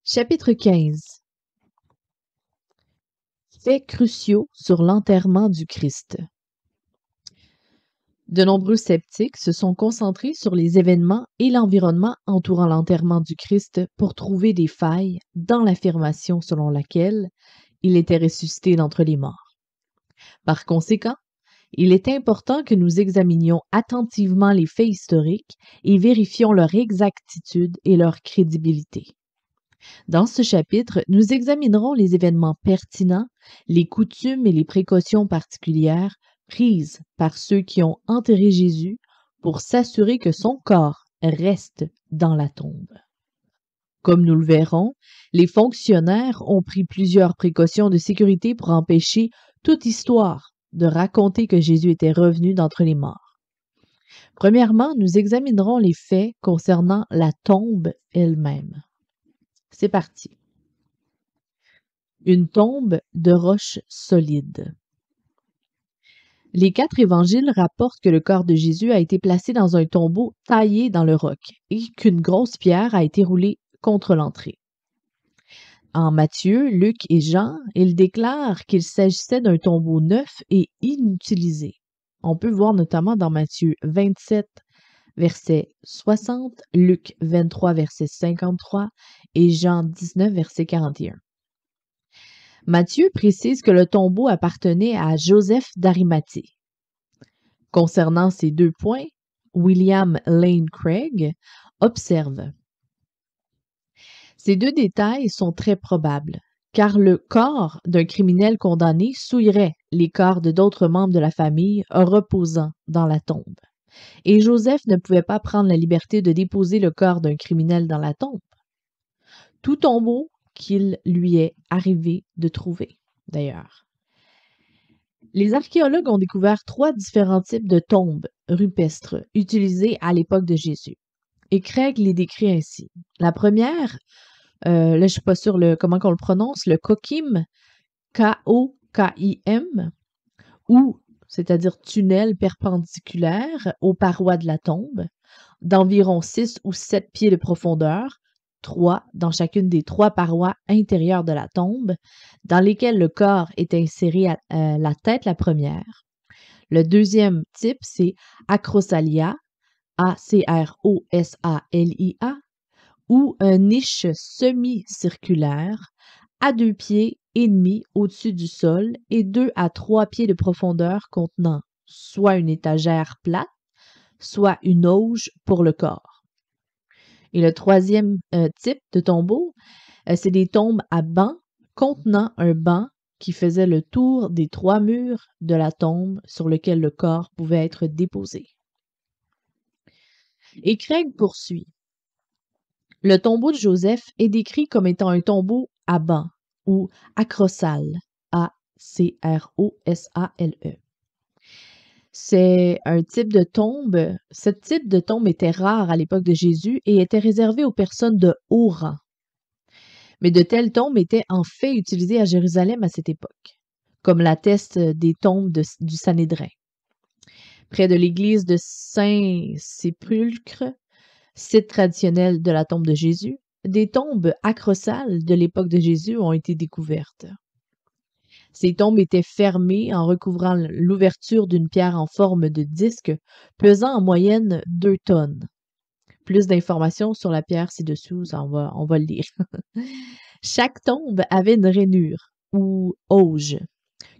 Chapitre 15. Faits cruciaux sur l'enterrement du Christ. De nombreux sceptiques se sont concentrés sur les événements et l'environnement entourant l'enterrement du Christ pour trouver des failles dans l'affirmation selon laquelle il était ressuscité d'entre les morts. Par conséquent, il est important que nous examinions attentivement les faits historiques et vérifions leur exactitude et leur crédibilité. Dans ce chapitre, nous examinerons les événements pertinents, les coutumes et les précautions particulières prises par ceux qui ont enterré Jésus pour s'assurer que son corps reste dans la tombe. Comme nous le verrons, les fonctionnaires ont pris plusieurs précautions de sécurité pour empêcher toute histoire de raconter que Jésus était revenu d'entre les morts. Premièrement, nous examinerons les faits concernant la tombe elle-même. C'est parti. Une tombe de roche solide. Les 4 évangiles rapportent que le corps de Jésus a été placé dans un tombeau taillé dans le roc et qu'une grosse pierre a été roulée contre l'entrée. En Matthieu, Luc et Jean, ils déclarent qu'il s'agissait d'un tombeau neuf et inutilisé. On peut voir notamment dans Matthieu 27, verset 60, Luc 23, verset 53 et Jean 19, verset 41. Matthieu précise que le tombeau appartenait à Joseph d'Arimathée. Concernant ces 2 points, William Lane Craig observe: ces 2 détails sont très probables, car le corps d'un criminel condamné souillerait les corps de d'autres membres de la famille reposant dans la tombe. Et Joseph ne pouvait pas prendre la liberté de déposer le corps d'un criminel dans la tombe. Tout tombeau qu'il lui est arrivé de trouver, d'ailleurs. Les archéologues ont découvert 3 différents types de tombes rupestres utilisées à l'époque de Jésus. Et Craig les décrit ainsi. La première, là je ne suis pas sûre comment on le prononce, le Kokim, K-O-K-I-M, ou c'est-à-dire tunnel perpendiculaire aux parois de la tombe, d'environ 6 ou 7 pieds de profondeur, 3 dans chacune des 3 parois intérieures de la tombe, dans lesquelles le corps est inséré à la tête la première. Le deuxième type, c'est acrosalia, A-C-R-O-S-A-L-I-A, ou une niche semi-circulaire à 2 pieds et demi au-dessus du sol et 2 à 3 pieds de profondeur contenant soit une étagère plate, soit une auge pour le corps. Et le troisième type de tombeau, c'est des tombes à banc contenant un banc qui faisait le tour des 3 murs de la tombe sur lequel le corps pouvait être déposé. Et Craig poursuit. Le tombeau de Joseph est décrit comme étant un tombeau à banc ou acrosale, A-C-R-O-S-A-L-E. C'est un type de tombe. Ce type de tombe était rare à l'époque de Jésus et était réservé aux personnes de haut rang. Mais de telles tombes étaient en fait utilisées à Jérusalem à cette époque, comme l'attestent des tombes du Sanhédrin. Près de l'église de Saint-Sépulcre, site traditionnel de la tombe de Jésus, des tombes acrosales de l'époque de Jésus ont été découvertes. Ces tombes étaient fermées en recouvrant l'ouverture d'une pierre en forme de disque pesant en moyenne 2 tonnes. Plus d'informations sur la pierre ci-dessous, on va le lire. Chaque tombe avait une rainure ou auge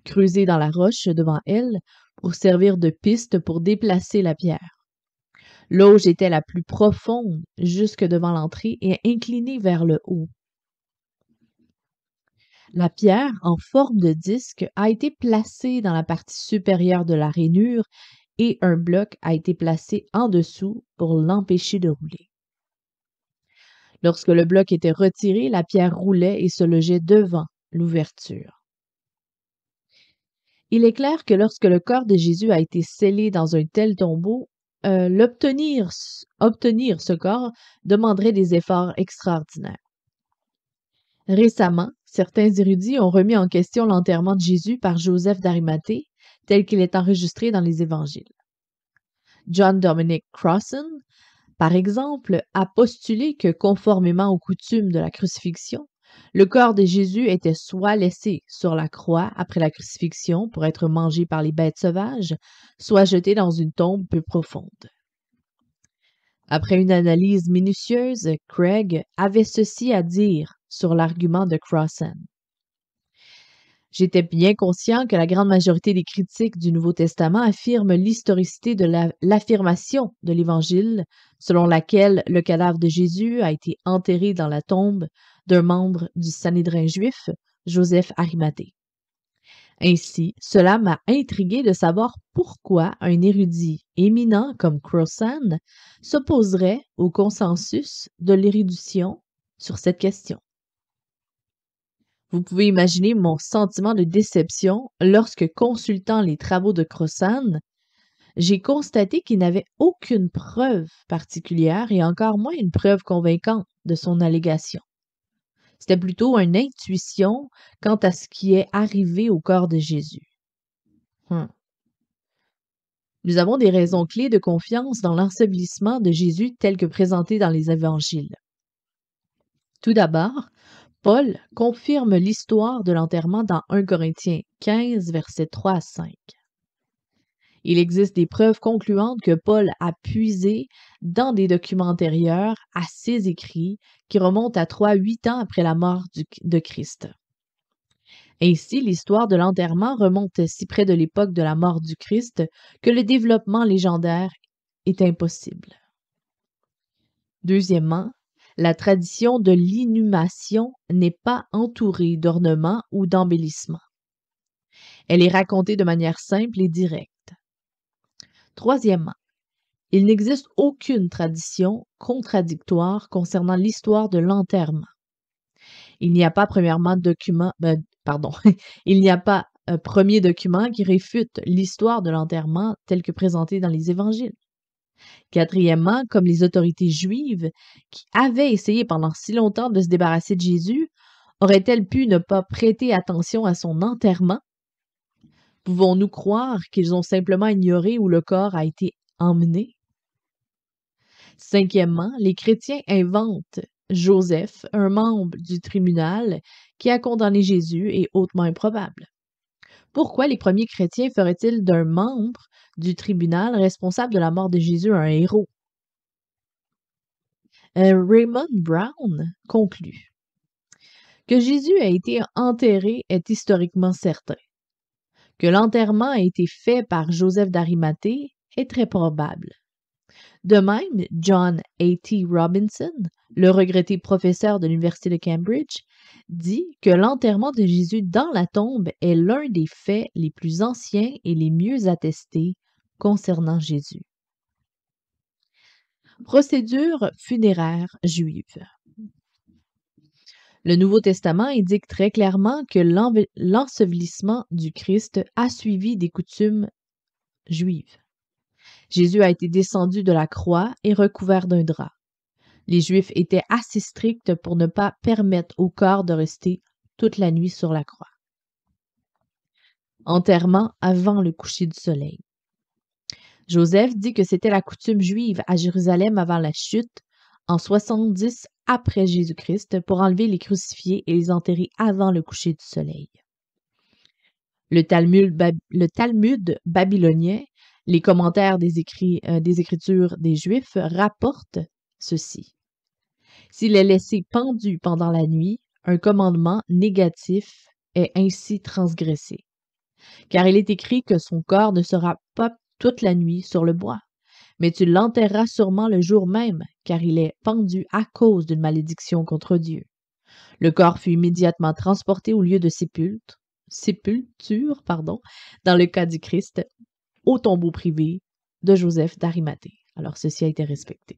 creusée dans la roche devant elle pour servir de piste pour déplacer la pierre. L'auge était la plus profonde jusque devant l'entrée et inclinée vers le haut. La pierre, en forme de disque, a été placée dans la partie supérieure de la rainure et un bloc a été placé en dessous pour l'empêcher de rouler. Lorsque le bloc était retiré, la pierre roulait et se logeait devant l'ouverture. Il est clair que lorsque le corps de Jésus a été scellé dans un tel tombeau, obtenir ce corps demanderait des efforts extraordinaires. Récemment, certains érudits ont remis en question l'enterrement de Jésus par Joseph d'Arimathée, tel qu'il est enregistré dans les évangiles. John Dominic Crossan, par exemple, a postulé que, conformément aux coutumes de la crucifixion, le corps de Jésus était soit laissé sur la croix après la crucifixion pour être mangé par les bêtes sauvages, soit jeté dans une tombe peu profonde. Après une analyse minutieuse, Craig avait ceci à dire sur l'argument de Crossan. J'étais bien conscient que la grande majorité des critiques du Nouveau Testament affirment l'historicité de l'affirmation de l'Évangile, selon laquelle le cadavre de Jésus a été enterré dans la tombe d'un membre du Sanhédrin juif, Joseph Arimathée. Ainsi, cela m'a intrigué de savoir pourquoi un érudit éminent comme Crossan s'opposerait au consensus de l'érudition sur cette question. Vous pouvez imaginer mon sentiment de déception lorsque, consultant les travaux de Crossan, j'ai constaté qu'il n'avait aucune preuve particulière et encore moins une preuve convaincante de son allégation. C'était plutôt une intuition quant à ce qui est arrivé au corps de Jésus. Nous avons des raisons clés de confiance dans l'ensevelissement de Jésus tel que présenté dans les évangiles. Tout d'abord, Paul confirme l'histoire de l'enterrement dans 1 Corinthiens 15, versets 3 à 5. Il existe des preuves concluantes que Paul a puisées dans des documents antérieurs à ses écrits qui remontent à 3 à 8 ans après la mort de Christ. Ainsi, l'histoire de l'enterrement remonte si près de l'époque de la mort du Christ que le développement légendaire est impossible. Deuxièmement, la tradition de l'inhumation n'est pas entourée d'ornements ou d'embellissements. Elle est racontée de manière simple et directe. Troisièmement, il n'existe aucune tradition contradictoire concernant l'histoire de l'enterrement. Il n'y a pas il n'y a pas un premier document qui réfute l'histoire de l'enterrement telle que présentée dans les évangiles. Quatrièmement, comme les autorités juives qui avaient essayé pendant si longtemps de se débarrasser de Jésus, auraient-elles pu ne pas prêter attention à son enterrement? Pouvons-nous croire qu'ils ont simplement ignoré où le corps a été emmené? Cinquièmement, les chrétiens inventent Joseph, un membre du tribunal qui a condamné Jésus, est hautement improbable. Pourquoi les premiers chrétiens feraient-ils d'un membre du tribunal responsable de la mort de Jésus un héros? Raymond Brown conclut que Jésus a été enterré est historiquement certain. Que l'enterrement a été fait par Joseph d'Arimathée est très probable. De même, John A.T. Robinson, le regretté professeur de l'Université de Cambridge, dit que l'enterrement de Jésus dans la tombe est l'un des faits les plus anciens et les mieux attestés concernant Jésus. Procédure funéraire juive. Le Nouveau Testament indique très clairement que l'ensevelissement du Christ a suivi des coutumes juives. Jésus a été descendu de la croix et recouvert d'un drap. Les Juifs étaient assez stricts pour ne pas permettre au corps de rester toute la nuit sur la croix. Enterrement avant le coucher du soleil. Joseph dit que c'était la coutume juive à Jérusalem avant la chute, en 70 après Jésus-Christ, pour enlever les crucifiés et les enterrer avant le coucher du soleil. Le Talmud babylonien, les commentaires des Écritures des Juifs rapportent ceci. S'il est laissé pendu pendant la nuit, un commandement négatif est ainsi transgressé. Car il est écrit que son corps ne sera pas toute la nuit sur le bois, mais tu l'enterreras sûrement le jour même, car il est pendu à cause d'une malédiction contre Dieu. Le corps fut immédiatement transporté au lieu de sépulture, dans le cas du Christ, au tombeau privé de Joseph d'Arimathée. Alors, ceci a été respecté.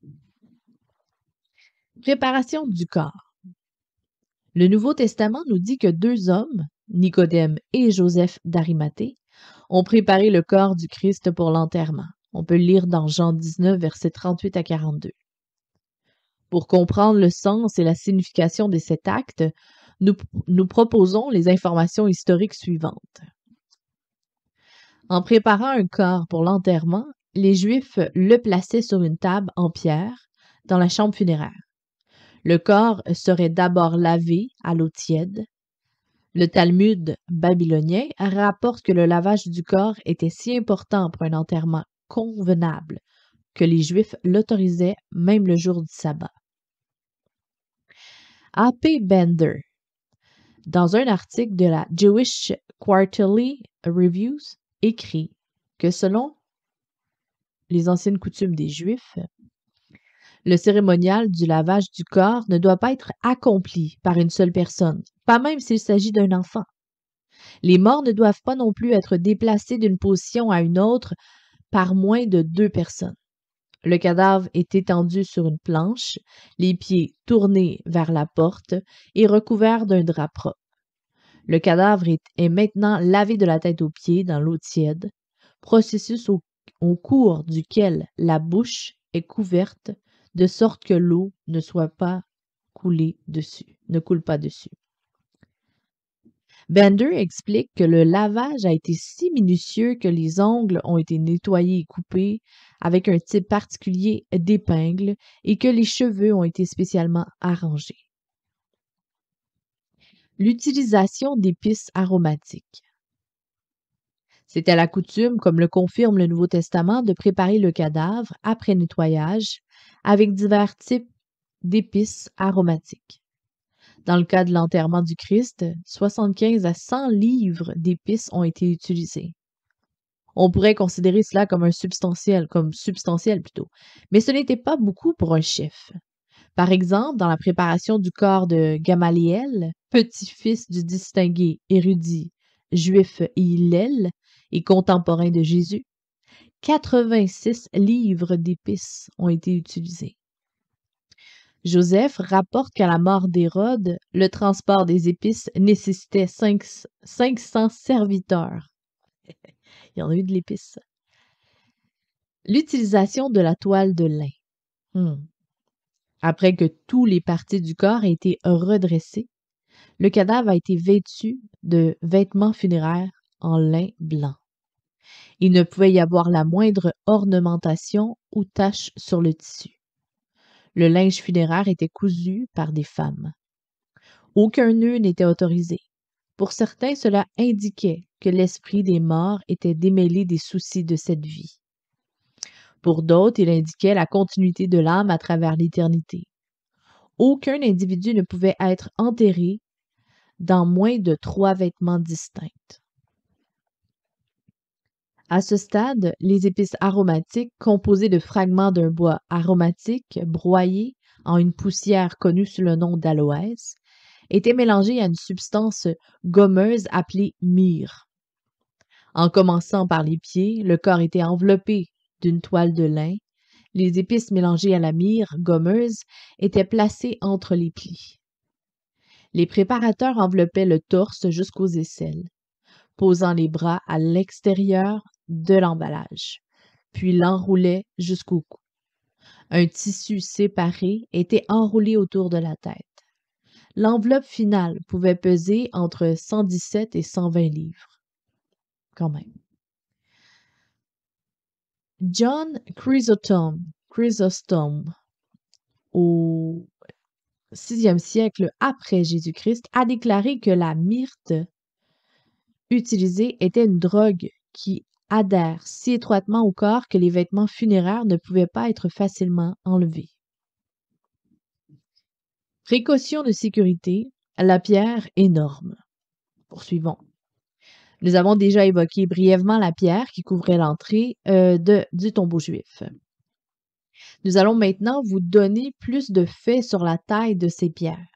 Préparation du corps. Le Nouveau Testament nous dit que 2 hommes, Nicodème et Joseph d'Arimathée, ont préparé le corps du Christ pour l'enterrement. On peut le lire dans Jean 19, versets 38 à 42. Pour comprendre le sens et la signification de cet acte, nous proposons les informations historiques suivantes. En préparant un corps pour l'enterrement, les Juifs le plaçaient sur une table en pierre, dans la chambre funéraire. Le corps serait d'abord lavé à l'eau tiède. Le Talmud babylonien rapporte que le lavage du corps était si important pour un enterrement convenable que les Juifs l'autorisaient même le jour du sabbat. A.P. Bender, dans un article de la Jewish Quarterly Reviews, écrit que selon les anciennes coutumes des Juifs, le cérémonial du lavage du corps ne doit pas être accompli par une seule personne, pas même s'il s'agit d'un enfant. Les morts ne doivent pas non plus être déplacés d'une position à une autre par moins de 2 personnes. Le cadavre est étendu sur une planche, les pieds tournés vers la porte et recouvert d'un drap propre. Le cadavre est maintenant lavé de la tête aux pieds dans l'eau tiède, processus au cours duquel la bouche est couverte de sorte que l'eau ne coule pas dessus. Bender explique que le lavage a été si minutieux que les ongles ont été nettoyés et coupés avec un type particulier d'épingle et que les cheveux ont été spécialement arrangés. L'utilisation d'épices aromatiques. C'était la coutume, comme le confirme le Nouveau Testament, de préparer le cadavre après nettoyage avec divers types d'épices aromatiques. Dans le cas de l'enterrement du Christ, 75 à 100 livres d'épices ont été utilisés. On pourrait considérer cela comme substantiel plutôt, mais ce n'était pas beaucoup pour un chef. Par exemple, dans la préparation du corps de Gamaliel, petit-fils du distingué érudit juif Hillel et contemporain de Jésus, 86 livres d'épices ont été utilisés. Joseph rapporte qu'à la mort d'Hérode, le transport des épices nécessitait 500 serviteurs. Il y en a eu de l'épice. L'utilisation de la toile de lin. Après que tous les parties du corps aient été redressées, le cadavre a été vêtu de vêtements funéraires en lin blanc. Il ne pouvait y avoir la moindre ornementation ou tache sur le tissu. Le linge funéraire était cousu par des femmes. Aucun nœud n'était autorisé. Pour certains, cela indiquait que l'esprit des morts était démêlé des soucis de cette vie. Pour d'autres, il indiquait la continuité de l'âme à travers l'éternité. Aucun individu ne pouvait être enterré dans moins de 3 vêtements distincts. À ce stade, les épices aromatiques, composées de fragments d'un bois aromatique broyé en une poussière connue sous le nom d'aloès, étaient mélangées à une substance gommeuse appelée myrrhe. En commençant par les pieds, le corps était enveloppé d'une toile de lin. Les épices mélangées à la myrrhe gommeuse étaient placées entre les plis. Les préparateurs enveloppaient le torse jusqu'aux aisselles, posant les bras à l'extérieur de l'emballage, puis l'enroulaient jusqu'au cou. Un tissu séparé était enroulé autour de la tête. L'enveloppe finale pouvait peser entre 117 et 120 livres. Quand même. John Chrysostom, au 6e siècle après Jésus-Christ, a déclaré que la myrte utilisée était une drogue qui adhère si étroitement au corps que les vêtements funéraires ne pouvaient pas être facilement enlevés. Précaution de sécurité, la pierre énorme. Poursuivons. Nous avons déjà évoqué brièvement la pierre qui couvrait l'entrée du tombeau juif. Nous allons maintenant vous donner plus de faits sur la taille de ces pierres,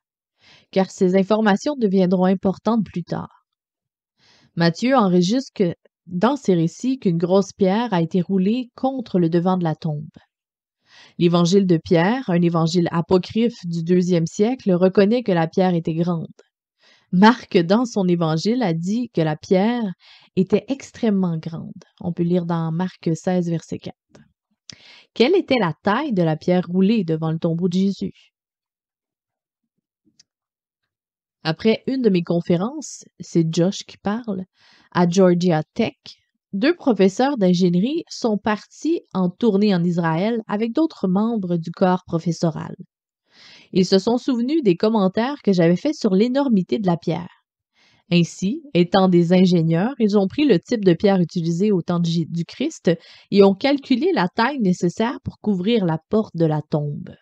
car ces informations deviendront importantes plus tard. Matthieu enregistre dans ses récits qu'une grosse pierre a été roulée contre le devant de la tombe. L'évangile de Pierre, un évangile apocryphe du 2e siècle, reconnaît que la pierre était grande. Marc, dans son évangile, a dit que la pierre était extrêmement grande. On peut lire dans Marc 16, verset 4. Quelle était la taille de la pierre roulée devant le tombeau de Jésus? Après une de mes conférences, c'est Josh qui parle, à Georgia Tech, Deux professeurs d'ingénierie sont partis en tournée en Israël avec d'autres membres du corps professoral. Ils se sont souvenus des commentaires que j'avais faits sur l'énormité de la pierre. Ainsi, étant des ingénieurs, ils ont pris le type de pierre utilisé au temps du Christ et ont calculé la taille nécessaire pour couvrir la porte de la tombe.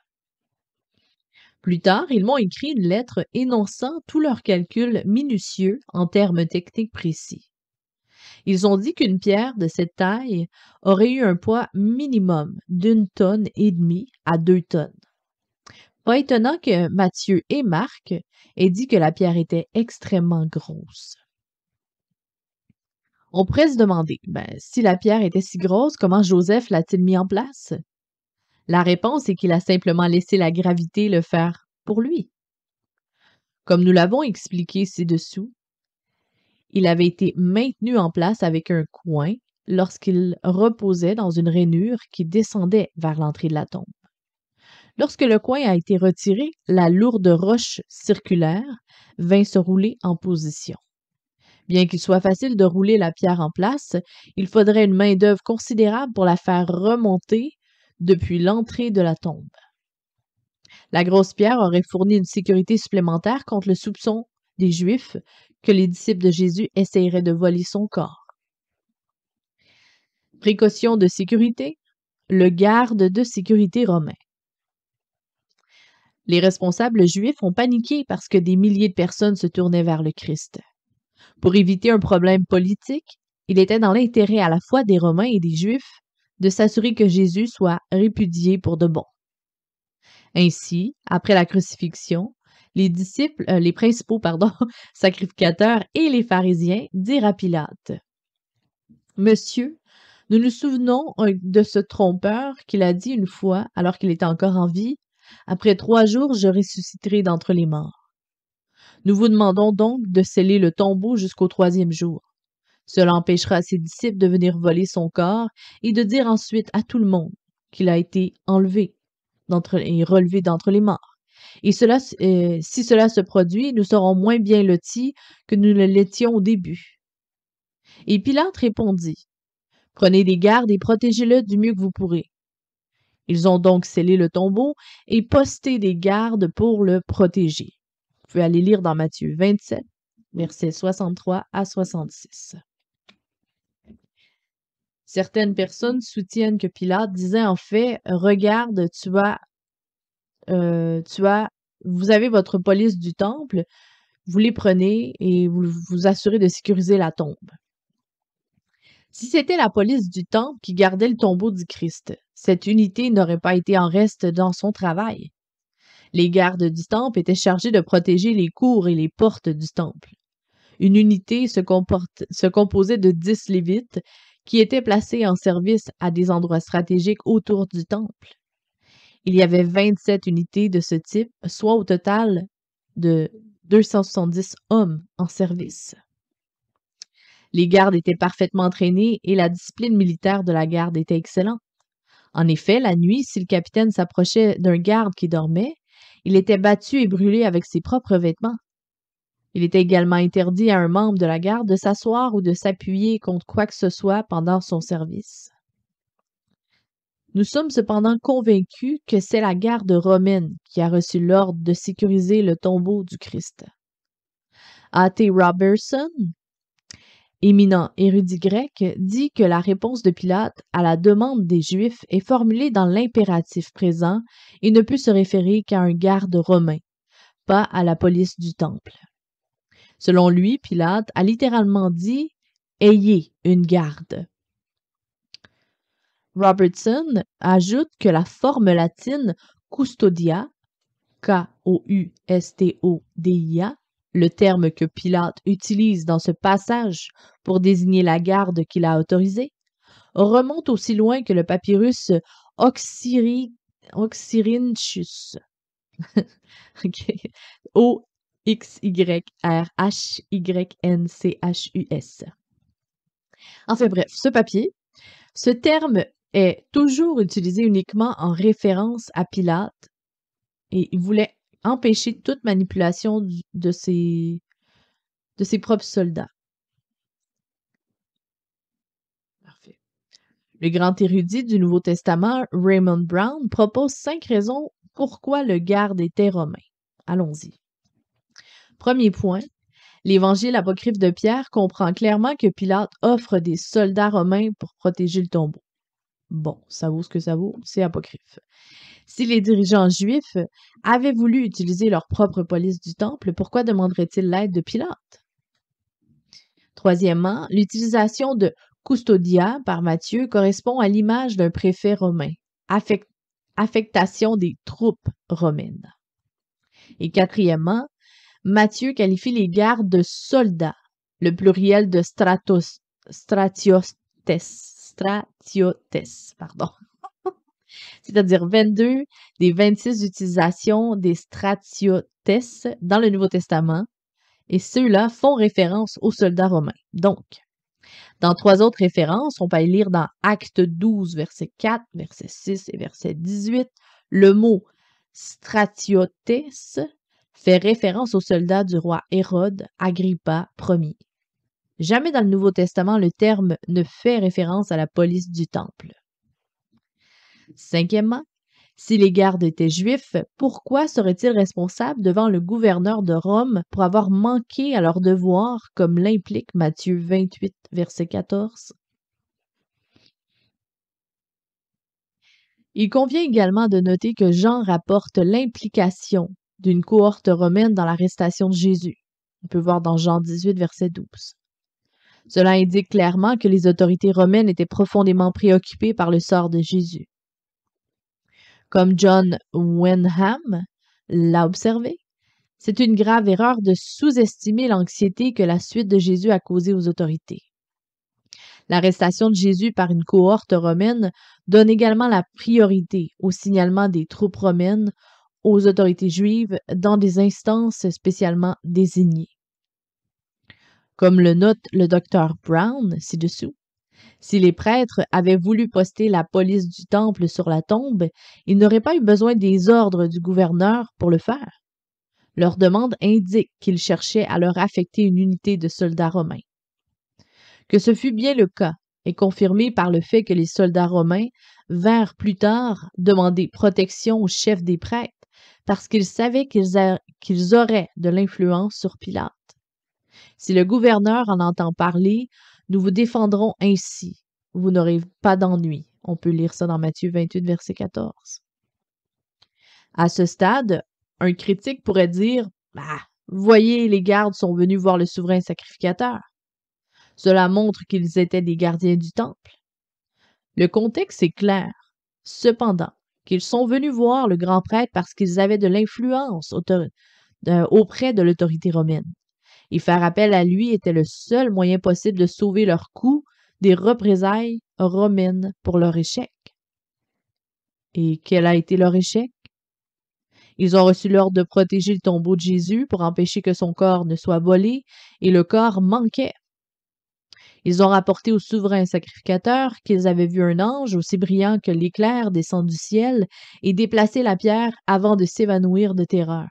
Plus tard, ils m'ont écrit une lettre énonçant tous leurs calculs minutieux en termes techniques précis. Ils ont dit qu'une pierre de cette taille aurait eu un poids minimum d'1,5 tonne à 2 tonnes. Pas étonnant que Matthieu et Marc aient dit que la pierre était extrêmement grosse. On pourrait se demander, si la pierre était si grosse, comment Joseph l'a-t-il mis en place? La réponse est qu'il a simplement laissé la gravité le faire pour lui. Comme nous l'avons expliqué ci-dessous, il avait été maintenu en place avec un coin lorsqu'il reposait dans une rainure qui descendait vers l'entrée de la tombe. Lorsque le coin a été retiré, la lourde roche circulaire vint se rouler en position. Bien qu'il soit facile de rouler la pierre en place, il faudrait une main-d'œuvre considérable pour la faire remonter depuis l'entrée de la tombe. La grosse pierre aurait fourni une sécurité supplémentaire contre le soupçon des Juifs que les disciples de Jésus essaieraient de voler son corps. Précaution de sécurité, le garde de sécurité romain. Les responsables juifs ont paniqué parce que des milliers de personnes se tournaient vers le Christ. Pour éviter un problème politique, il était dans l'intérêt à la fois des Romains et des Juifs de s'assurer que Jésus soit répudié pour de bon. Ainsi, après la crucifixion, les principaux sacrificateurs et les pharisiens dirent à Pilate: Monsieur, nous nous souvenons de ce trompeur qu'il a dit une fois, alors qu'il était encore en vie: Après 3 jours, je ressusciterai d'entre les morts. Nous vous demandons donc de sceller le tombeau jusqu'au 3e jour. Cela empêchera ses disciples de venir voler son corps et de dire ensuite à tout le monde qu'il a été enlevé et relevé d'entre les morts. Et si cela se produit, nous serons moins bien lotis que nous ne l'étions au début. Et Pilate répondit: Prenez des gardes et protégez-le du mieux que vous pourrez. Ils ont donc scellé le tombeau et posté des gardes pour le protéger. Vous pouvez aller lire dans Matthieu 27, versets 63 à 66. Certaines personnes soutiennent que Pilate disait en fait: Regarde, vous avez votre police du temple, vous les prenez et vous vous assurez de sécuriser la tombe. Si c'était la police du temple qui gardait le tombeau du Christ, cette unité n'aurait pas été en reste dans son travail. Les gardes du temple étaient chargés de protéger les cours et les portes du temple. Une unité se composait de 10 Lévites qui étaient placés en service à des endroits stratégiques autour du temple. Il y avait 27 unités de ce type, soit au total de 270 hommes en service. Les gardes étaient parfaitement entraînés et la discipline militaire de la garde était excellente. En effet, la nuit, si le capitaine s'approchait d'un garde qui dormait, il était battu et brûlé avec ses propres vêtements. Il était également interdit à un membre de la garde de s'asseoir ou de s'appuyer contre quoi que ce soit pendant son service. Nous sommes cependant convaincus que c'est la garde romaine qui a reçu l'ordre de sécuriser le tombeau du Christ. A.T. Robertson, éminent érudit grec, dit que la réponse de Pilate à la demande des Juifs est formulée dans l'impératif présent et ne peut se référer qu'à un garde romain, pas à la police du temple. Selon lui, Pilate a littéralement dit « Ayez une garde ». Robertson ajoute que la forme latine custodia, K-O-U-S-T-O-D-I-A, le terme que Pilate utilise dans ce passage pour désigner la garde qu'il a autorisée, remonte aussi loin que le papyrus Oxyrhynchus. O-X-Y-R-H-Y-N-C-H-U-S. Enfin bref, ce terme est toujours utilisé uniquement en référence à Pilate et il voulait empêcher toute manipulation de ses propres soldats. Le grand érudit du Nouveau Testament, Raymond Brown, propose 5 raisons pourquoi le garde était romain. Allons-y. Premier point, l'Évangile apocryphe de Pierre comprend clairement que Pilate offre des soldats romains pour protéger le tombeau. Bon, ça vaut ce que ça vaut, c'est apocryphe. Si les dirigeants juifs avaient voulu utiliser leur propre police du temple, pourquoi demanderaient-ils l'aide de Pilate? Troisièmement, l'utilisation de custodia par Matthieu correspond à l'image d'un préfet romain, affectation des troupes romaines. Et quatrièmement, Matthieu qualifie les gardes de soldats, le pluriel de stratiotes, pardon. C'est-à-dire 22 des 26 utilisations des stratiotes dans le Nouveau Testament, et ceux-là font référence aux soldats romains. Donc, dans 3 autres références, on peut y lire dans Acte 12, verset 4, verset 6 et verset 18, le mot stratiotes fait référence aux soldats du roi Hérode Agrippa Ier. Jamais dans le Nouveau Testament, le terme ne fait référence à la police du temple. Cinquièmement, si les gardes étaient juifs, pourquoi seraient-ils responsables devant le gouverneur de Rome pour avoir manqué à leur devoir, comme l'implique Matthieu 28, verset 14? Il convient également de noter que Jean rapporte l'implication d'une cohorte romaine dans l'arrestation de Jésus. On peut voir dans Jean 18, verset 12. Cela indique clairement que les autorités romaines étaient profondément préoccupées par le sort de Jésus. Comme John Wenham l'a observé, c'est une grave erreur de sous-estimer l'anxiété que la suite de Jésus a causée aux autorités. L'arrestation de Jésus par une cohorte romaine donne également la priorité au signalement des troupes romaines aux autorités juives dans des instances spécialement désignées. Comme le note le docteur Brown ci-dessous, si les prêtres avaient voulu poster la police du temple sur la tombe, ils n'auraient pas eu besoin des ordres du gouverneur pour le faire. Leur demande indique qu'ils cherchaient à leur affecter une unité de soldats romains. Que ce fut bien le cas est confirmé par le fait que les soldats romains vinrent plus tard demander protection au chef des prêtres parce qu'ils savaient qu'ils auraient de l'influence sur Pilate. Si le gouverneur en entend parler, nous vous défendrons ainsi. Vous n'aurez pas d'ennui. On peut lire ça dans Matthieu 28, verset 14. À ce stade, un critique pourrait dire « Voyez, les gardes sont venus voir le souverain sacrificateur. Cela montre qu'ils étaient des gardiens du temple. » Le contexte est clair. Cependant, qu'ils sont venus voir le grand prêtre parce qu'ils avaient de l'influence auprès de l'autorité romaine. Et faire appel à lui était le seul moyen possible de sauver leur cou des représailles romaines pour leur échec. Et quel a été leur échec? Ils ont reçu l'ordre de protéger le tombeau de Jésus pour empêcher que son corps ne soit volé, et le corps manquait. Ils ont rapporté au souverain sacrificateur qu'ils avaient vu un ange aussi brillant que l'éclair descendre du ciel et déplacer la pierre avant de s'évanouir de terreur.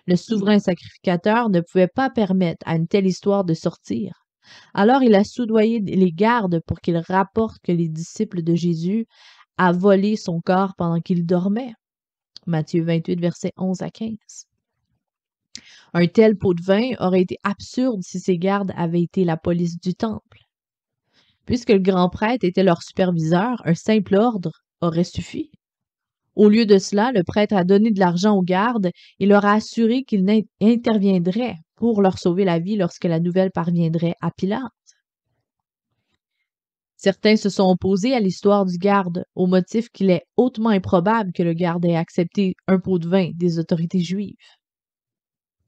Le souverain sacrificateur ne pouvait pas permettre à une telle histoire de sortir. Alors il a soudoyé les gardes pour qu'ils rapportent que les disciples de Jésus a volé son corps pendant qu'il dormait. Matthieu 28, versets 11 à 15. Un tel pot de vin aurait été absurde si ces gardes avaient été la police du temple. Puisque le grand prêtre était leur superviseur, un simple ordre aurait suffi. Au lieu de cela, le prêtre a donné de l'argent aux gardes et leur a assuré qu'il interviendrait pour leur sauver la vie lorsque la nouvelle parviendrait à Pilate. Certains se sont opposés à l'histoire du garde au motif qu'il est hautement improbable que le garde ait accepté un pot de vin des autorités juives.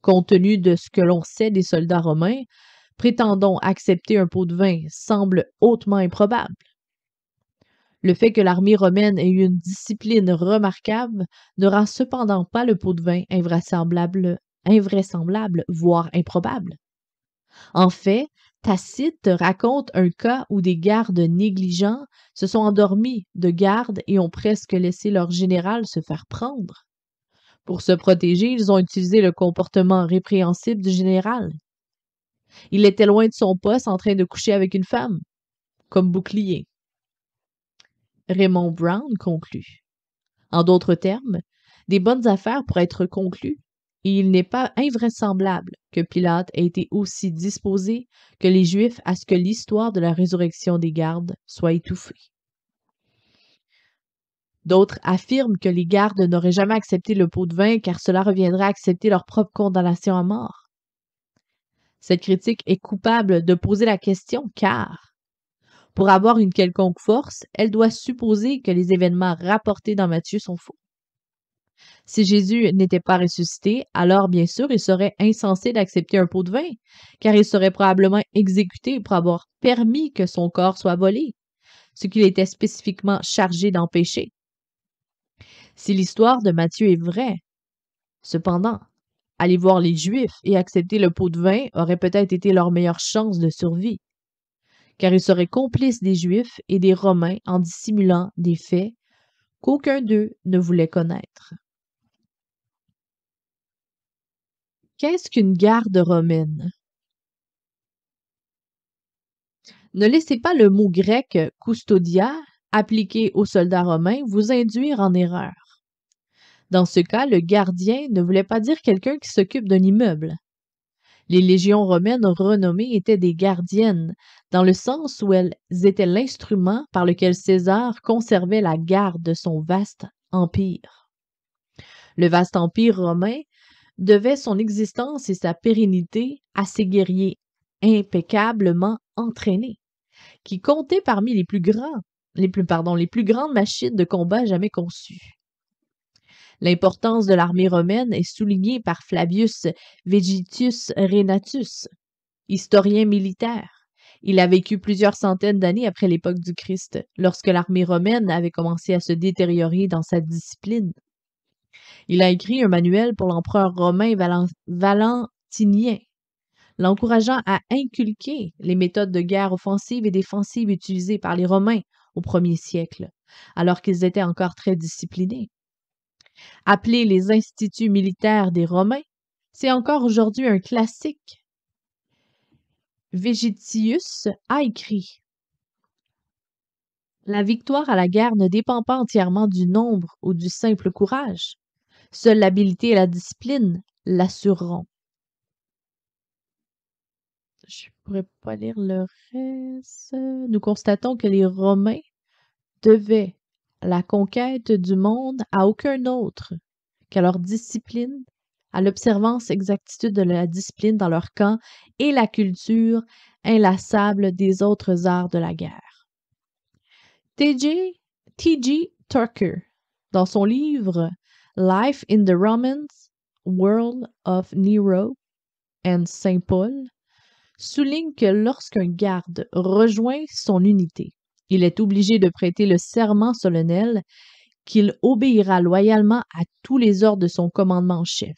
Compte tenu de ce que l'on sait des soldats romains, prétendons accepter un pot de vin semble hautement improbable. Le fait que l'armée romaine ait eu une discipline remarquable ne rend cependant pas le pot de vin invraisemblable, voire improbable. En fait, Tacite raconte un cas où des gardes négligents se sont endormis de garde et ont presque laissé leur général se faire prendre. Pour se protéger, ils ont utilisé le comportement répréhensible du général. Il était loin de son poste en train de coucher avec une femme, comme bouclier. Raymond Brown conclut. En d'autres termes, des bonnes affaires pourraient être conclues, et il n'est pas invraisemblable que Pilate ait été aussi disposé que les Juifs à ce que l'histoire de la résurrection des gardes soit étouffée. D'autres affirment que les gardes n'auraient jamais accepté le pot de vin car cela reviendrait à accepter leur propre condamnation à mort. Cette critique est coupable de poser la question car, pour avoir une quelconque force, elle doit supposer que les événements rapportés dans Matthieu sont faux. Si Jésus n'était pas ressuscité, alors bien sûr il serait insensé d'accepter un pot de vin, car il serait probablement exécuté pour avoir permis que son corps soit volé, ce qu'il était spécifiquement chargé d'empêcher. Si l'histoire de Matthieu est vraie, cependant, aller voir les Juifs et accepter le pot de vin aurait peut-être été leur meilleure chance de survie, car ils seraient complices des Juifs et des Romains en dissimulant des faits qu'aucun d'eux ne voulait connaître. Qu'est-ce qu'une garde romaine? Ne laissez pas le mot grec custodia, appliqué aux soldats romains, vous induire en erreur. Dans ce cas, le gardien ne voulait pas dire quelqu'un qui s'occupe d'un immeuble. Les légions romaines renommées étaient des gardiennes, dans le sens où elles étaient l'instrument par lequel César conservait la garde de son vaste empire. Le vaste empire romain devait son existence et sa pérennité à ces guerriers impeccablement entraînés, qui comptaient parmi les plus grandes machines de combat jamais conçues. L'importance de l'armée romaine est soulignée par Flavius Vegetius Renatus, historien militaire. Il a vécu plusieurs centaines d'années après l'époque du Christ, lorsque l'armée romaine avait commencé à se détériorer dans sa discipline. Il a écrit un manuel pour l'empereur romain Valentinien, l'encourageant à inculquer les méthodes de guerre offensive et défensive utilisées par les Romains au 1er siècle, alors qu'ils étaient encore très disciplinés. Appelé les instituts militaires des Romains, c'est encore aujourd'hui un classique. Vegetius a écrit: La victoire à la guerre ne dépend pas entièrement du nombre ou du simple courage. Seule l'habileté et la discipline l'assureront. Je ne pourrais pas lire le reste. Nous constatons que les Romains devaient la conquête du monde à aucun autre qu'à leur discipline, à l'observance exactitude de la discipline dans leur camp et la culture inlassable des autres arts de la guerre. T.G. Tucker, dans son livre Life in the Roman World of Nero and Saint Paul, souligne que lorsqu'un garde rejoint son unité, il est obligé de prêter le serment solennel qu'il obéira loyalement à tous les ordres de son commandant-chef.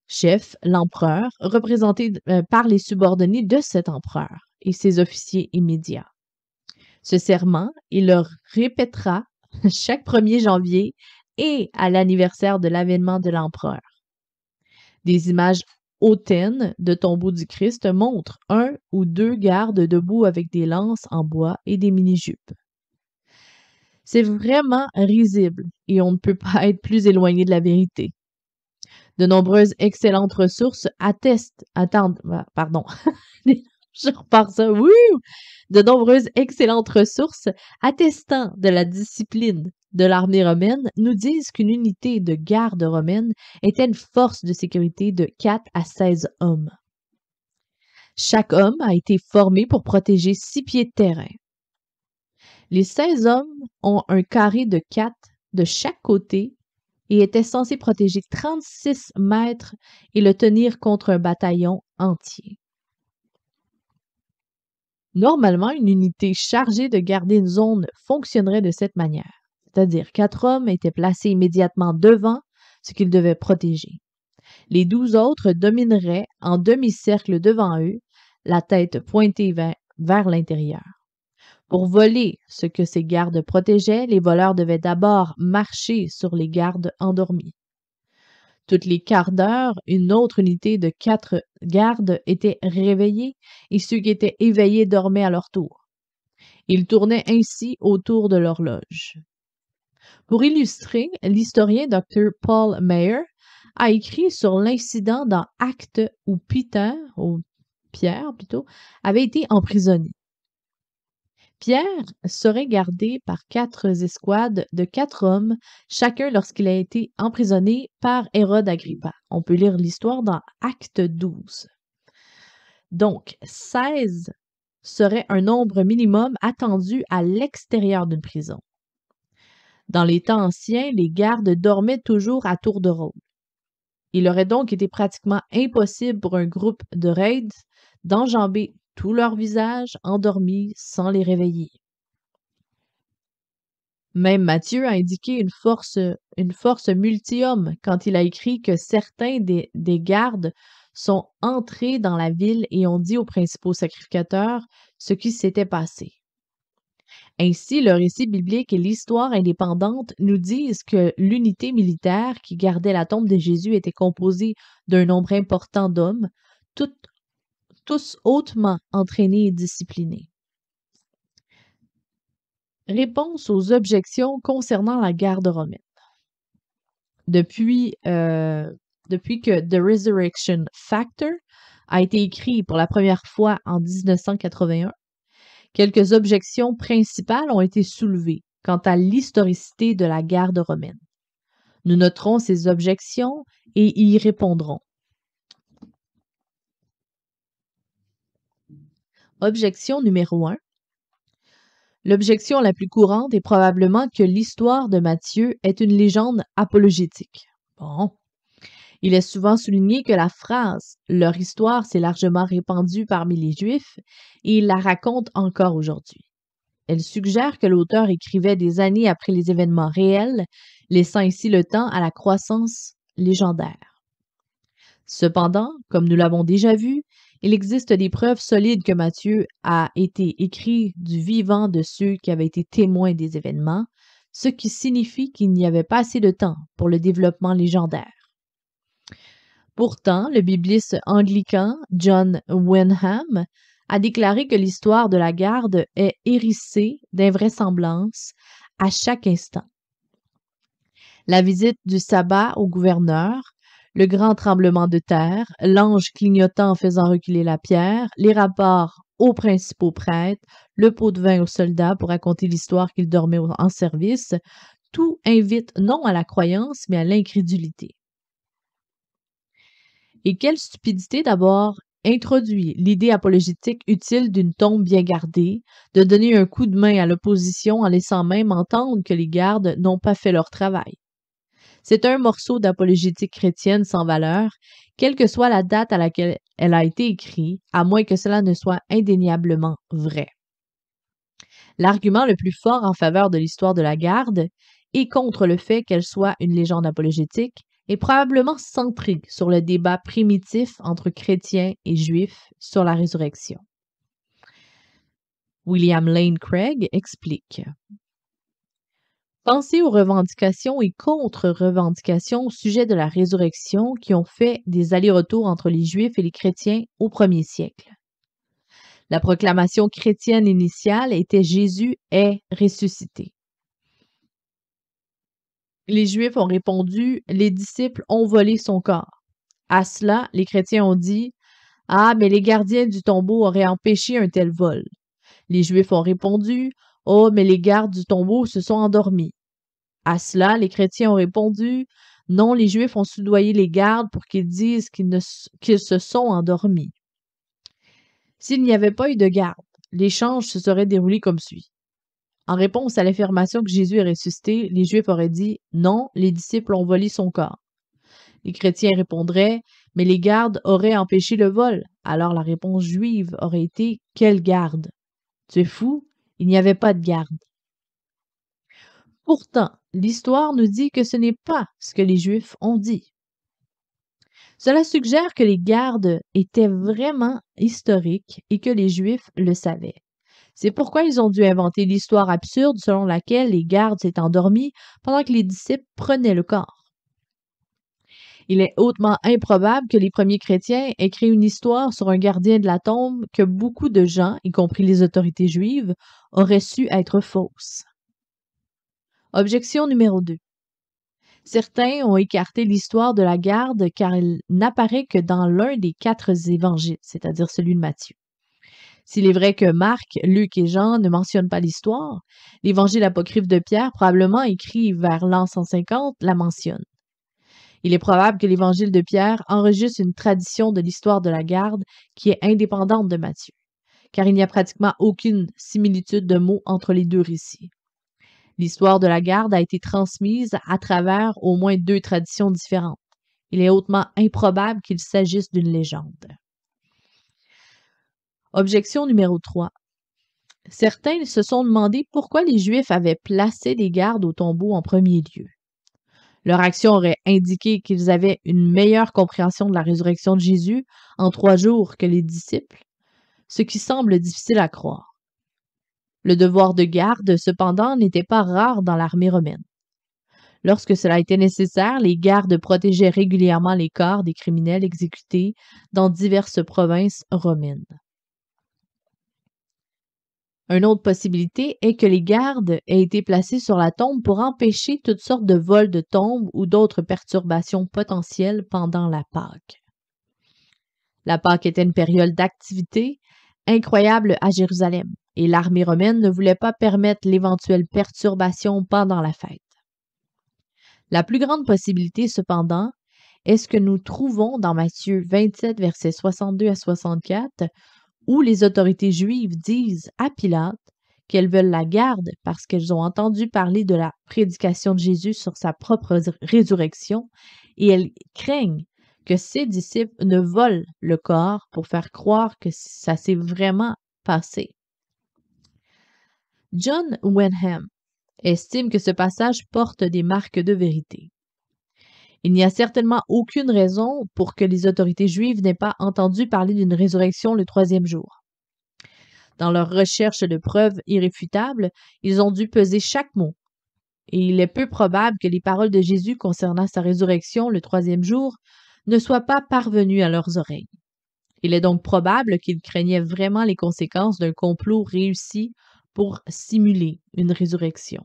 Chef, l'empereur, représenté par les subordonnés de cet empereur et ses officiers immédiats. Ce serment, il le répétera chaque 1er janvier et à l'anniversaire de l'avènement de l'empereur. Des images hautaines de tombeaux du Christ montrent 1 ou 2 gardes debout avec des lances en bois et des mini-jupes. C'est vraiment risible et on ne peut pas être plus éloigné de la vérité. De nombreuses excellentes ressources je repars ça, wouh! De nombreuses excellentes ressources attestant de la discipline de l'armée romaine nous disent qu'une unité de garde romaine était une force de sécurité de 4 à 16 hommes. Chaque homme a été formé pour protéger 6 pieds de terrain. Les 16 hommes ont un carré de 4 de chaque côté et étaient censés protéger 36 mètres et le tenir contre un bataillon entier. Normalement, une unité chargée de garder une zone fonctionnerait de cette manière, c'est-à-dire 4 hommes étaient placés immédiatement devant ce qu'ils devaient protéger. Les 12 autres domineraient en demi-cercle devant eux, la tête pointée vers l'intérieur. Pour voler ce que ces gardes protégeaient, les voleurs devaient d'abord marcher sur les gardes endormis. Toutes les quarts d'heure, une autre unité de 4 gardes était réveillée et ceux qui étaient éveillés dormaient à leur tour. Ils tournaient ainsi autour de l'horloge. Pour illustrer, l'historien Dr. Paul Meyer a écrit sur l'incident dans Actes où Pierre plutôt, avait été emprisonné. Pierre serait gardé par 4 escouades de 4 hommes, chacun lorsqu'il a été emprisonné par Hérode Agrippa. On peut lire l'histoire dans Acte 12. Donc, 16 serait un nombre minimum attendu à l'extérieur d'une prison. Dans les temps anciens, les gardes dormaient toujours à tour de rôle. Il aurait donc été pratiquement impossible pour un groupe de raids d'enjamber tout leur visage endormis sans les réveiller. Même Matthieu a indiqué une force multi-hommes quand il a écrit que certains des gardes sont entrés dans la ville et ont dit aux principaux sacrificateurs ce qui s'était passé. Ainsi, le récit biblique et l'histoire indépendante nous disent que l'unité militaire qui gardait la tombe de Jésus était composée d'un nombre important d'hommes, tous hautement entraînés et disciplinés. Réponse aux objections concernant la garde romaine. Depuis que The Resurrection Factor a été écrit pour la première fois en 1981, quelques objections principales ont été soulevées quant à l'historicité de la garde romaine. Nous noterons ces objections et y répondrons. Objection numéro 1. L'objection la plus courante est probablement que l'histoire de Matthieu est une légende apologétique. Bon. Il est souvent souligné que la phrase « leur histoire s'est largement répandue parmi les Juifs » et il la raconte encore aujourd'hui. Elle suggère que l'auteur écrivait des années après les événements réels, laissant ainsi le temps à la croissance légendaire. Cependant, comme nous l'avons déjà vu, il existe des preuves solides que Matthieu a été écrit du vivant de ceux qui avaient été témoins des événements, ce qui signifie qu'il n'y avait pas assez de temps pour le développement légendaire. Pourtant, le bibliste anglican John Wenham a déclaré que l'histoire de la garde est hérissée d'invraisemblances à chaque instant. La visite du sabbat au gouverneur, le grand tremblement de terre, l'ange clignotant en faisant reculer la pierre, les rapports aux principaux prêtres, le pot de vin aux soldats pour raconter l'histoire qu'ils dormaient en service, tout invite non à la croyance mais à l'incrédulité. Et quelle stupidité d'abord introduit l'idée apologétique utile d'une tombe bien gardée, de donner un coup de main à l'opposition en laissant même entendre que les gardes n'ont pas fait leur travail. C'est un morceau d'apologétique chrétienne sans valeur, quelle que soit la date à laquelle elle a été écrite, à moins que cela ne soit indéniablement vrai. L'argument le plus fort en faveur de l'histoire de la garde et contre le fait qu'elle soit une légende apologétique est probablement centré sur le débat primitif entre chrétiens et juifs sur la résurrection. William Lane Craig explique. Pensez aux revendications et contre-revendications au sujet de la résurrection qui ont fait des allers-retours entre les Juifs et les chrétiens au 1er siècle. La proclamation chrétienne initiale était « Jésus est ressuscité ». Les Juifs ont répondu « Les disciples ont volé son corps ». À cela, les chrétiens ont dit « Ah, mais les gardiens du tombeau auraient empêché un tel vol ». Les Juifs ont répondu « Oh, mais les gardes du tombeau se sont endormis ». À cela, les chrétiens ont répondu « Non, les Juifs ont soudoyé les gardes pour qu'ils disent qu'ils se sont endormis ». S'il n'y avait pas eu de garde, l'échange se serait déroulé comme suit. En réponse à l'affirmation que Jésus est ressuscité, les Juifs auraient dit « Non, les disciples ont volé son corps ». Les chrétiens répondraient « Mais les gardes auraient empêché le vol ». Alors la réponse juive aurait été « Quelle garde? Tu es fou? Il n'y avait pas de garde. » Pourtant, l'histoire nous dit que ce n'est pas ce que les Juifs ont dit. Cela suggère que les gardes étaient vraiment historiques et que les Juifs le savaient. C'est pourquoi ils ont dû inventer l'histoire absurde selon laquelle les gardes s'étaient endormis pendant que les disciples prenaient le corps. Il est hautement improbable que les premiers chrétiens aient créé une histoire sur un gardien de la tombe que beaucoup de gens, y compris les autorités juives, auraient su être fausse. Objection numéro 2. Certains ont écarté l'histoire de la garde car elle n'apparaît que dans l'un des 4 évangiles, c'est-à-dire celui de Matthieu. S'il est vrai que Marc, Luc et Jean ne mentionnent pas l'histoire, l'évangile apocryphe de Pierre, probablement écrit vers l'an 150, la mentionne. Il est probable que l'évangile de Pierre enregistre une tradition de l'histoire de la garde qui est indépendante de Matthieu, car il n'y a pratiquement aucune similitude de mots entre les 2 récits. L'histoire de la garde a été transmise à travers au moins 2 traditions différentes. Il est hautement improbable qu'il s'agisse d'une légende. Objection numéro 3. Certains se sont demandé pourquoi les Juifs avaient placé les gardes au tombeau en premier lieu. Leur action aurait indiqué qu'ils avaient une meilleure compréhension de la résurrection de Jésus en 3 jours que les disciples, ce qui semble difficile à croire. Le devoir de garde, cependant, n'était pas rare dans l'armée romaine. Lorsque cela était nécessaire, les gardes protégeaient régulièrement les corps des criminels exécutés dans diverses provinces romaines. Une autre possibilité est que les gardes aient été placés sur la tombe pour empêcher toutes sortes de vols de tombes ou d'autres perturbations potentielles pendant la Pâque. La Pâque était une période d'activité incroyable à Jérusalem, et l'armée romaine ne voulait pas permettre l'éventuelle perturbation pendant la fête. La plus grande possibilité, cependant, est ce que nous trouvons dans Matthieu 27, versets 62 à 64, où les autorités juives disent à Pilate qu'elles veulent la garde parce qu'elles ont entendu parler de la prédication de Jésus sur sa propre résurrection et elles craignent que ses disciples ne volent le corps pour faire croire que ça s'est vraiment passé. John Wenham estime que ce passage porte des marques de vérité. Il n'y a certainement aucune raison pour que les autorités juives n'aient pas entendu parler d'une résurrection le 3e jour. Dans leur recherche de preuves irréfutables, ils ont dû peser chaque mot. Et il est peu probable que les paroles de Jésus concernant sa résurrection le 3e jour ne soient pas parvenues à leurs oreilles. Il est donc probable qu'ils craignaient vraiment les conséquences d'un complot réussi pour simuler une résurrection.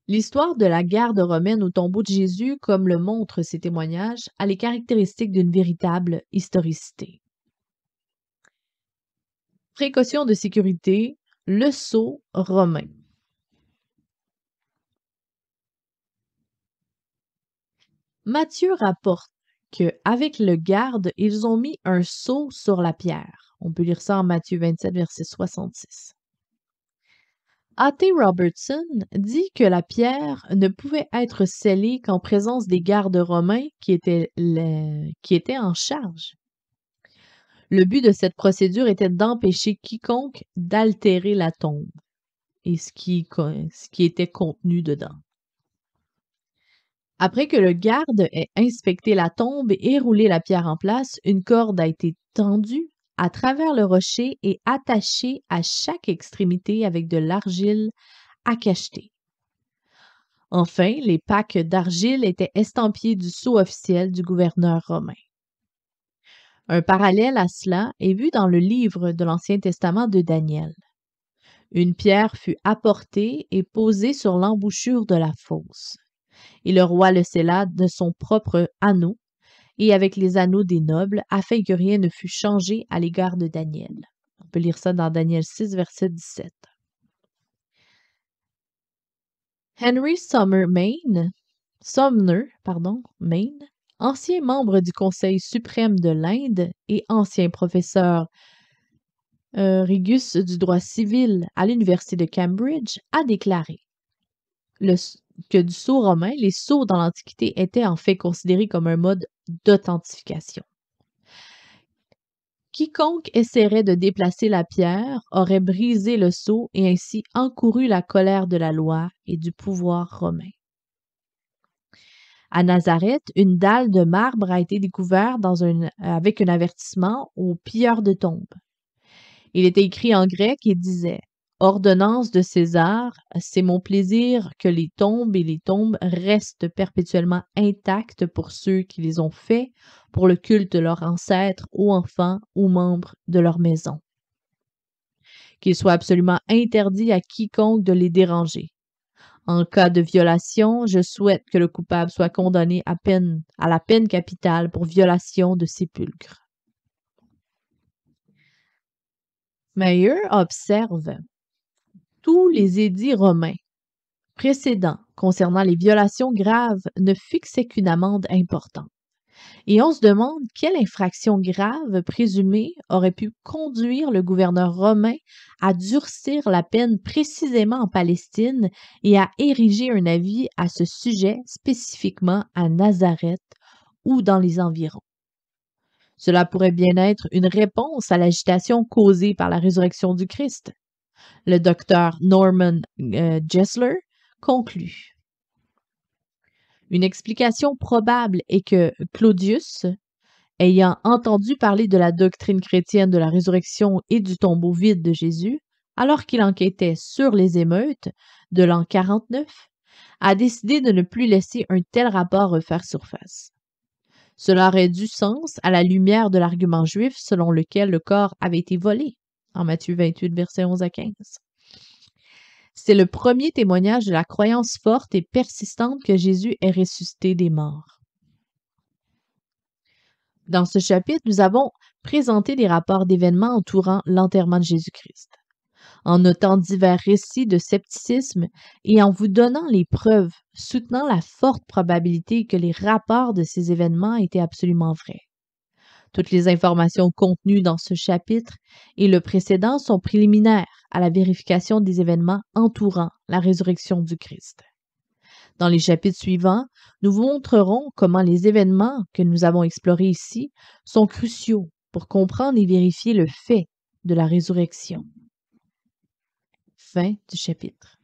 L'histoire de la garde romaine au tombeau de Jésus, comme le montrent ces témoignages, a les caractéristiques d'une véritable historicité. Précaution de sécurité, le sceau romain. Matthieu rapporte qu'avec le garde, ils ont mis un sceau sur la pierre. On peut lire ça en Matthieu 27, verset 66. A.T. Robertson dit que la pierre ne pouvait être scellée qu'en présence des gardes romains qui étaient en charge. Le but de cette procédure était d'empêcher quiconque d'altérer la tombe et ce qui était contenu dedans. Après que le garde ait inspecté la tombe et roulé la pierre en place, une corde a été tendue à travers le rocher et attachée à chaque extrémité avec de l'argile à cacheter. Enfin, les packs d'argile étaient estampillés du sceau officiel du gouverneur romain. Un parallèle à cela est vu dans le livre de l'Ancien Testament de Daniel. Une pierre fut apportée et posée sur l'embouchure de la fosse. Et le roi le scella de son propre anneau et avec les anneaux des nobles, afin que rien ne fût changé à l'égard de Daniel. On peut lire ça dans Daniel 6, verset 17. Henry Sumner, Maine, ancien membre du Conseil suprême de l'Inde et ancien professeur Regus du droit civil à l'Université de Cambridge, a déclaré que du sceau romain, les sceaux dans l'Antiquité étaient en fait considérés comme un mode d'authentification. Quiconque essaierait de déplacer la pierre aurait brisé le sceau et ainsi encouru la colère de la loi et du pouvoir romain. À Nazareth, une dalle de marbre a été découverte avec un avertissement aux pilleurs de tombes. Il était écrit en grec et disait Ordonnance de César, c'est mon plaisir que les tombes et les tombes restent perpétuellement intactes pour ceux qui les ont faits, pour le culte de leurs ancêtres ou enfants ou membres de leur maison. Qu'il soit absolument interdit à quiconque de les déranger. En cas de violation, je souhaite que le coupable soit condamné à la peine capitale pour violation de sépulcre. Meyer observe tous les édits romains précédents concernant les violations graves ne fixaient qu'une amende importante. Et on se demande quelle infraction grave présumée aurait pu conduire le gouverneur romain à durcir la peine précisément en Palestine et à ériger un avis à ce sujet spécifiquement à Nazareth ou dans les environs. Cela pourrait bien être une réponse à l'agitation causée par la résurrection du Christ. Le docteur Norman Gessler conclut. Une explication probable est que Claudius, ayant entendu parler de la doctrine chrétienne de la résurrection et du tombeau vide de Jésus, alors qu'il enquêtait sur les émeutes de l'an 49, a décidé de ne plus laisser un tel rapport refaire surface. Cela aurait du sens à la lumière de l'argument juif selon lequel le corps avait été volé, en Matthieu 28, versets 11 à 15. C'est le premier témoignage de la croyance forte et persistante que Jésus est ressuscité des morts. Dans ce chapitre, nous avons présenté les rapports d'événements entourant l'enterrement de Jésus-Christ, en notant divers récits de scepticisme et en vous donnant les preuves soutenant la forte probabilité que les rapports de ces événements étaient absolument vrais. Toutes les informations contenues dans ce chapitre et le précédent sont préliminaires à la vérification des événements entourant la résurrection du Christ. Dans les chapitres suivants, nous vous montrerons comment les événements que nous avons explorés ici sont cruciaux pour comprendre et vérifier le fait de la résurrection. Fin du chapitre.